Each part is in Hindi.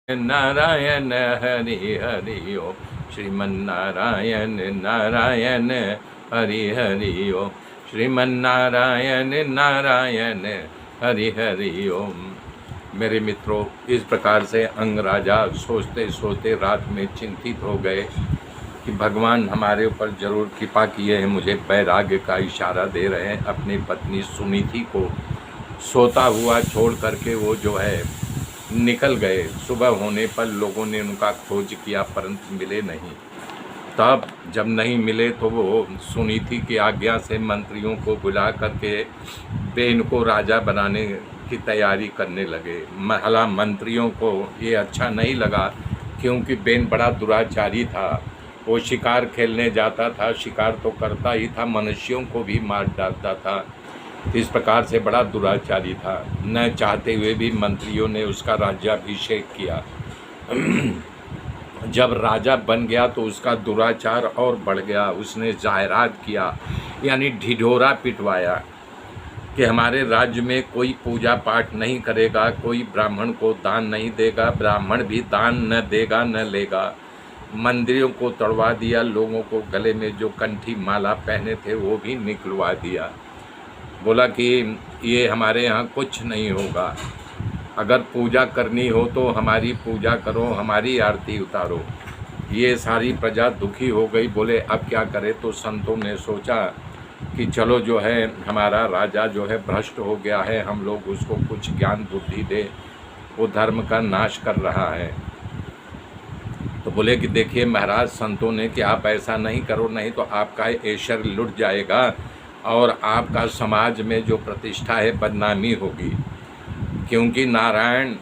नारायण हरि हरि ओम। श्रीमन्नारायण नारायण हरि हरि ओम। श्रीमन्नारायण नारायण हरि हरि ओम। मेरे मित्रों, इस प्रकार से अंगराजा सोचते सोचते रात में चिंतित हो गए कि भगवान हमारे ऊपर जरूर कृपा किए हैं, मुझे वैराग्य का इशारा दे रहे हैं। अपनी पत्नी सुनीति को सोता हुआ छोड़ करके वो जो है निकल गए। सुबह होने पर लोगों ने उनका खोज किया परंतु मिले नहीं। तब जब नहीं मिले तो वो सुनीति की आज्ञा से मंत्रियों को बुला करके बेन को राजा बनाने की तैयारी करने लगे। महला मंत्रियों को ये अच्छा नहीं लगा क्योंकि बेन बड़ा दुराचारी था। वो शिकार खेलने जाता था, शिकार तो करता ही था, मनुष्यों को भी मार डालता था। इस प्रकार से बड़ा दुराचारी था। न चाहते हुए भी मंत्रियों ने उसका राज्याभिषेक किया। जब राजा बन गया तो उसका दुराचार और बढ़ गया। उसने जाहिरात किया, यानी ढिढोरा पिटवाया कि हमारे राज्य में कोई पूजा पाठ नहीं करेगा, कोई ब्राह्मण को दान नहीं देगा, ब्राह्मण भी दान न देगा न लेगा। मंदिरों को तोड़वा दिया, लोगों को गले में जो कंठी माला पहने थे वो भी निकलवा दिया। बोला कि ये हमारे यहाँ कुछ नहीं होगा, अगर पूजा करनी हो तो हमारी पूजा करो, हमारी आरती उतारो। ये सारी प्रजा दुखी हो गई। बोले अब क्या करें? तो संतों ने सोचा कि चलो जो है हमारा राजा जो है भ्रष्ट हो गया है, हम लोग उसको कुछ ज्ञान बुद्धि दे, वो धर्म का नाश कर रहा है। तो बोले कि देखिए महाराज, संतों ने कि आप ऐसा नहीं करो, नहीं तो आपका ऐश्वर्य लुट जाएगा और आपका समाज में जो प्रतिष्ठा है बदनामी होगी। क्योंकि नारायण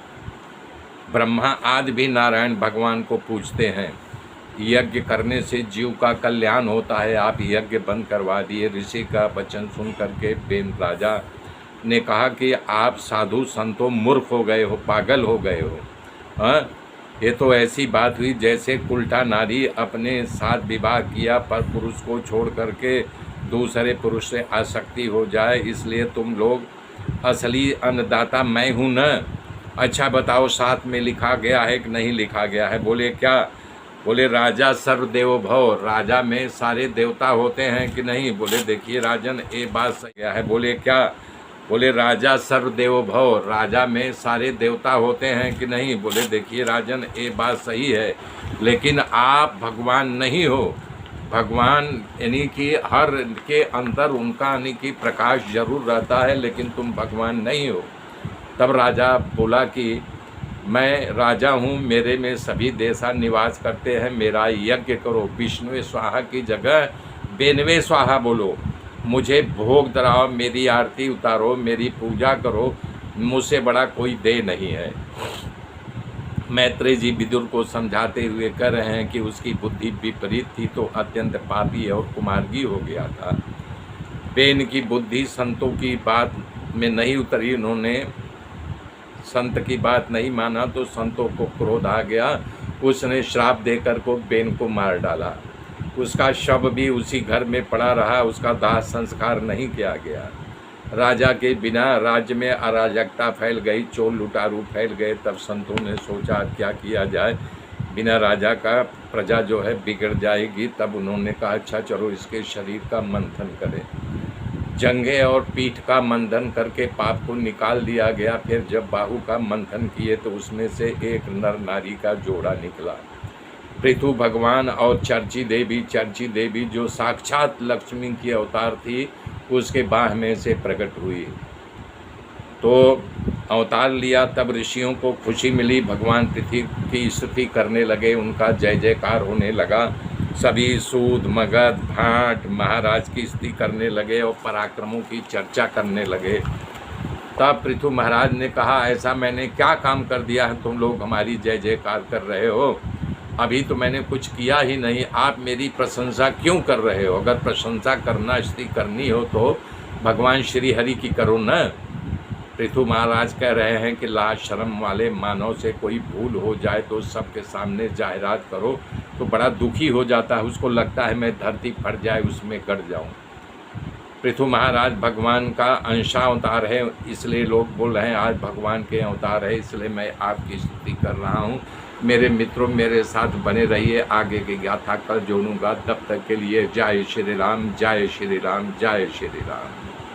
ब्रह्मा आदि भी नारायण भगवान को पूजते हैं। यज्ञ करने से जीव का कल्याण होता है। आप यज्ञ बंद करवा दिए। ऋषि का वचन सुन करके बेन राजा ने कहा कि आप साधु संतों मूर्ख हो गए हो, पागल हो गए हो। हाँ, ये तो ऐसी बात हुई जैसे उल्टा नारी अपने साथ विवाह किया पर पुरुष को छोड़ करके दूसरे पुरुष से आसक्ति हो जाए। इसलिए तुम लोग असली अन्नदाता मैं हूँ न। अच्छा बताओ, साथ में लिखा गया है कि नहीं लिखा गया है? बोले क्या? बोले राजा सर्वदेव भव, राजा में सारे देवता होते हैं कि नहीं? बोले देखिए राजन, ये बात सही है। बोले क्या? बोले राजा सर्वदेव भव, राजा में सारे देवता होते हैं कि नहीं? बोले देखिए राजन, ये बात सही है, लेकिन आप भगवान नहीं हो। भगवान यानी कि हर के अंदर उनका यानी कि प्रकाश जरूर रहता है, लेकिन तुम भगवान नहीं हो। तब राजा बोला कि मैं राजा हूँ, मेरे में सभी देवता निवास करते हैं, मेरा यज्ञ करो। विष्णुवे स्वाहा की जगह बेनवे स्वाहा बोलो। मुझे भोग धराओ, मेरी आरती उतारो, मेरी पूजा करो, मुझसे बड़ा कोई दे नहीं है। मैत्रेय जी विदुर को समझाते हुए कह रहे हैं कि उसकी बुद्धि विपरीत थी तो अत्यंत पापी और कुमार्गी हो गया था। बेन की बुद्धि संतों की बात में नहीं उतरी। उन्होंने संत की बात नहीं माना तो संतों को क्रोध आ गया। उसने श्राप देकर को बेन को मार डाला। उसका शव भी उसी घर में पड़ा रहा, उसका दाह संस्कार नहीं किया गया। राजा के बिना राज्य में अराजकता फैल गई, चोर लुटारू फैल गए। तब संतों ने सोचा क्या किया जाए, बिना राजा का प्रजा जो है बिगड़ जाएगी। तब उन्होंने कहा अच्छा चलो इसके शरीर का मंथन करें। जंघे और पीठ का मंथन करके पाप को निकाल दिया गया। फिर जब बाहु का मंथन किए तो उसमें से एक नर नारी का जोड़ा निकला। पृथु भगवान और चर्ची देवी जो साक्षात लक्ष्मी की अवतार थी, उसके बाह में से प्रकट हुई तो अवतार लिया। तब ऋषियों को खुशी मिली, भगवान पृथ्वी की स्तुति करने लगे, उनका जय जयकार होने लगा। सभी सूद मगध भाट महाराज की स्तुति करने लगे और पराक्रमों की चर्चा करने लगे। तब पृथु महाराज ने कहा ऐसा मैंने क्या काम कर दिया है, तुम लोग हमारी जय जयकार कर रहे हो? अभी तो मैंने कुछ किया ही नहीं, आप मेरी प्रशंसा क्यों कर रहे हो? अगर प्रशंसा करना स्तुति करनी हो तो भगवान श्री हरि की करो न। पृथु महाराज कह रहे हैं कि लाज शर्म वाले मानव से कोई भूल हो जाए तो सबके सामने जाहिरात करो तो बड़ा दुखी हो जाता है, उसको लगता है मैं धरती फट जाए उसमें गड़ जाऊं। पृथु महाराज भगवान का अंशावतार है, इसलिए लोग बोल रहे हैं आज भगवान के अवतार है, इसलिए मैं आपकी स्तुति कर रहा हूँ। मेरे मित्रों मेरे साथ बने रहिए, आगे की गाथा कल जोड़ूंगा। तब तक के लिए जय श्री राम, जय श्री राम, जय श्री राम।